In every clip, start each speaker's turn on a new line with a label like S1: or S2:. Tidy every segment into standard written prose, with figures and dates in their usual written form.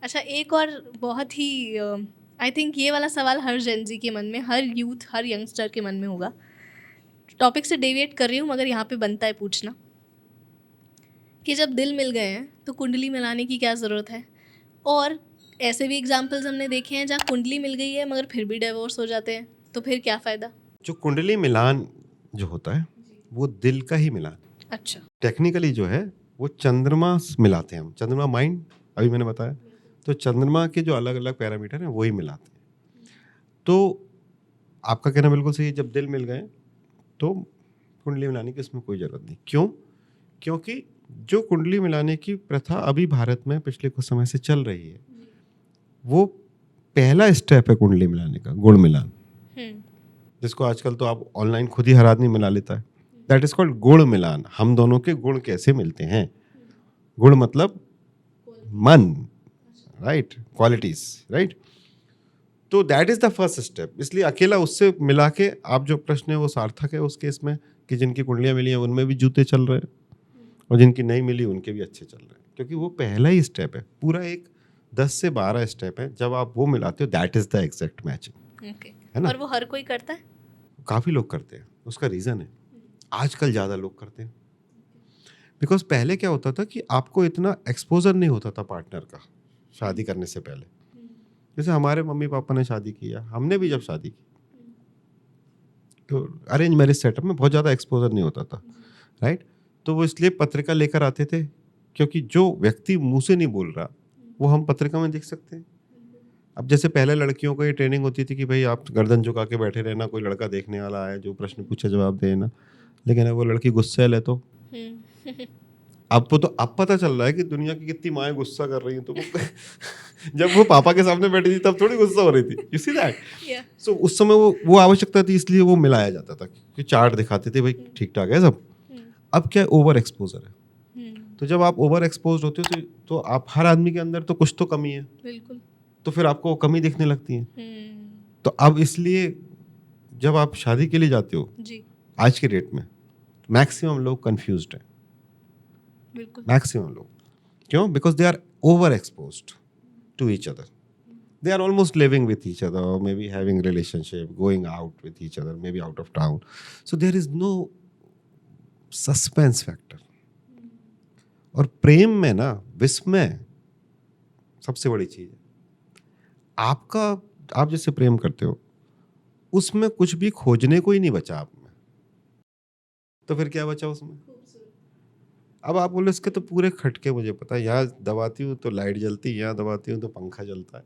S1: अच्छा, एक और बहुत ही आई थिंक ये वाला सवाल हर जेनजी के मन में, हर यूथ, हर यंगस्टर के मन में होगा। टॉपिक से डेविएट कर रही हूँ मगर यहाँ पे बनता है पूछना कि जब दिल मिल गए हैं तो कुंडली मिलाने की क्या ज़रूरत है? और ऐसे भी एग्जाम्पल्स हमने देखे हैं जहाँ कुंडली मिल गई है मगर फिर भी डिवोर्स हो जाते हैं, तो फिर क्या फ़ायदा?
S2: जो कुंडली मिलान जो होता है वो दिल का ही मिलान।
S1: अच्छा।
S2: टेक्निकली जो है वो चंद्रमा मिलाते हैं हम, चंद्रमा माइंड, अभी मैंने बताया, तो चंद्रमा के जो अलग अलग पैरामीटर हैं वही मिलाते हैं। तो आपका कहना बिल्कुल सही है, जब दिल मिल गए तो कुंडली मिलाने की इसमें कोई ज़रूरत नहीं। क्यों? क्योंकि जो कुंडली मिलाने की प्रथा अभी भारत में पिछले कुछ समय से चल रही है, वो पहला स्टेप है कुंडली मिलाने का, गुण मिलान, जिसको आजकल तो आप ऑनलाइन खुद ही हर आदमी मिला लेता है। दैट इज कॉल्ड गुण मिलान। हम दोनों के गुण कैसे मिलते हैं? गुण मतलब मन, राइट, क्वालिटीज, राइट। तो that is the first step. इसलिए अकेला उससे मिला के आप जो प्रश्न है वो सार्थक है उस केस में कि जिनकी कुंडलियां मिली हैं उनमें भी जूते चल रहे हैं और जिनकी नहीं मिली उनके भी अच्छे चल रहे हैं, क्योंकि वो पहला ही स्टेप है। पूरा एक 10 से 12 स्टेप है, जब आप वो मिलाते हो that is the exact matching, है ना।
S1: और वो हर कोई करता है?
S2: काफ़ी लोग करते हैं, उसका रीज़न है आजकल ज़्यादा लोग करते हैं। बिकॉज पहले क्या होता था कि आपको इतना एक्सपोजर नहीं होता था पार्टनर का शादी करने से पहले। जैसे हमारे मम्मी पापा ने शादी किया, हमने भी जब शादी की तो अरेंज मैरिज सेटअप में बहुत ज़्यादा एक्सपोजर नहीं होता था, राइट। तो वो इसलिए पत्रिका लेकर आते थे, क्योंकि जो व्यक्ति मुंह से नहीं बोल रहा वो हम पत्रिका में देख सकते हैं। अब जैसे पहले लड़कियों को ये ट्रेनिंग होती थी कि भाई आप गर्दन झुका के बैठे रहना, कोई लड़का देखने वाला है, जो प्रश्न पूछे जवाब देना। लेकिन अब वो लड़की गुस्सैल है तो आपको तो अब पता चल रहा है कि दुनिया की कितनी माएँ गुस्सा कर रही हैं। तो वो जब वो पापा के सामने बैठी थी तब थोड़ी गुस्सा हो रही थी, यू सी दैट। सो उस समय वो आवश्यकता थी, इसलिए वो मिलाया जाता था कि चार्ट दिखाते थे भाई ठीक ठाक है सब। अब क्या ओवर एक्सपोजर है, तो जब आप ओवर एक्सपोज होते हो तो आप हर आदमी के अंदर तो कुछ तो कमी है,
S1: बिल्कुल,
S2: तो फिर आपको कमी दिखने लगती है। तो अब इसलिए जब आप शादी के लिए जाते हो
S1: जी,
S2: आज के डेट में मैक्सिमम लोग कंफ्यूज्ड हैं,
S1: बिल्कुल।
S2: मैक्सिमम लोग। क्यों? Because they are over exposed to each other, they are almost living with each other or maybe having relationship, going out with each other, maybe out of town, so there is no suspense factor। और प्रेम में ना विस्मय सबसे बड़ी चीज है। आप जिससे प्रेम करते हो उसमें कुछ भी खोजने को ही नहीं बचा आप में, तो फिर क्या बचा उसमें? अब आप बोलो इसके तो पूरे खटके मुझे पता है, यहाँ दबाती हूँ तो लाइट जलती है, यहाँ दबाती हूँ तो पंखा जलता है,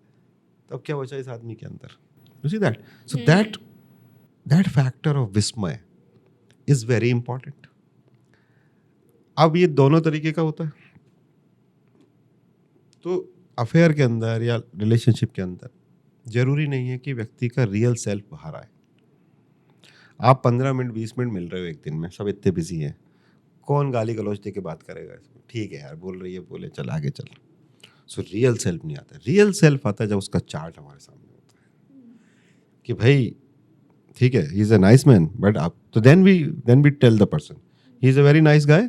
S2: तब क्या बचा इस आदमी के अंदर? You see that. So that factor of विस्मय इज वेरी इंपॉर्टेंट। अब ये दोनों तरीके का होता है, तो अफेयर के अंदर या रिलेशनशिप के अंदर जरूरी नहीं है कि व्यक्ति का रियल सेल्फ बाहर आए। आप 15 मिनट 20 मिनट मिल रहे हो एक दिन में, सब इतने बिजी हैं, कौन गाली गलौज दे के बात करेगा इसमें? ठीक है यार, बोल रही है बोले, चल आगे चल। सो रियल सेल्फ नहीं आता। रियल सेल्फ आता है जब उसका चार्ट हमारे सामने होता है कि भाई ठीक है, he is a nice man, but आप तो then we tell the person he is a very nice guy,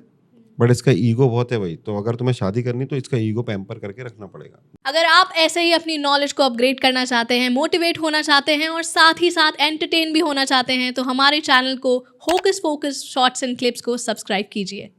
S2: but इसका ईगो बहुत है भाई, तो अगर तुम्हें शादी करनी तो इसका ईगो पैम्पर करके रखना पड़ेगा।
S1: अगर आप ऐसे ही अपनी नॉलेज को अपग्रेड करना चाहते हैं, मोटिवेट होना चाहते हैं और साथ ही साथ एंटरटेन भी होना चाहते हैं, तो हमारे चैनल को hocus focus shorts and clips को सब्सक्राइब कीजिए।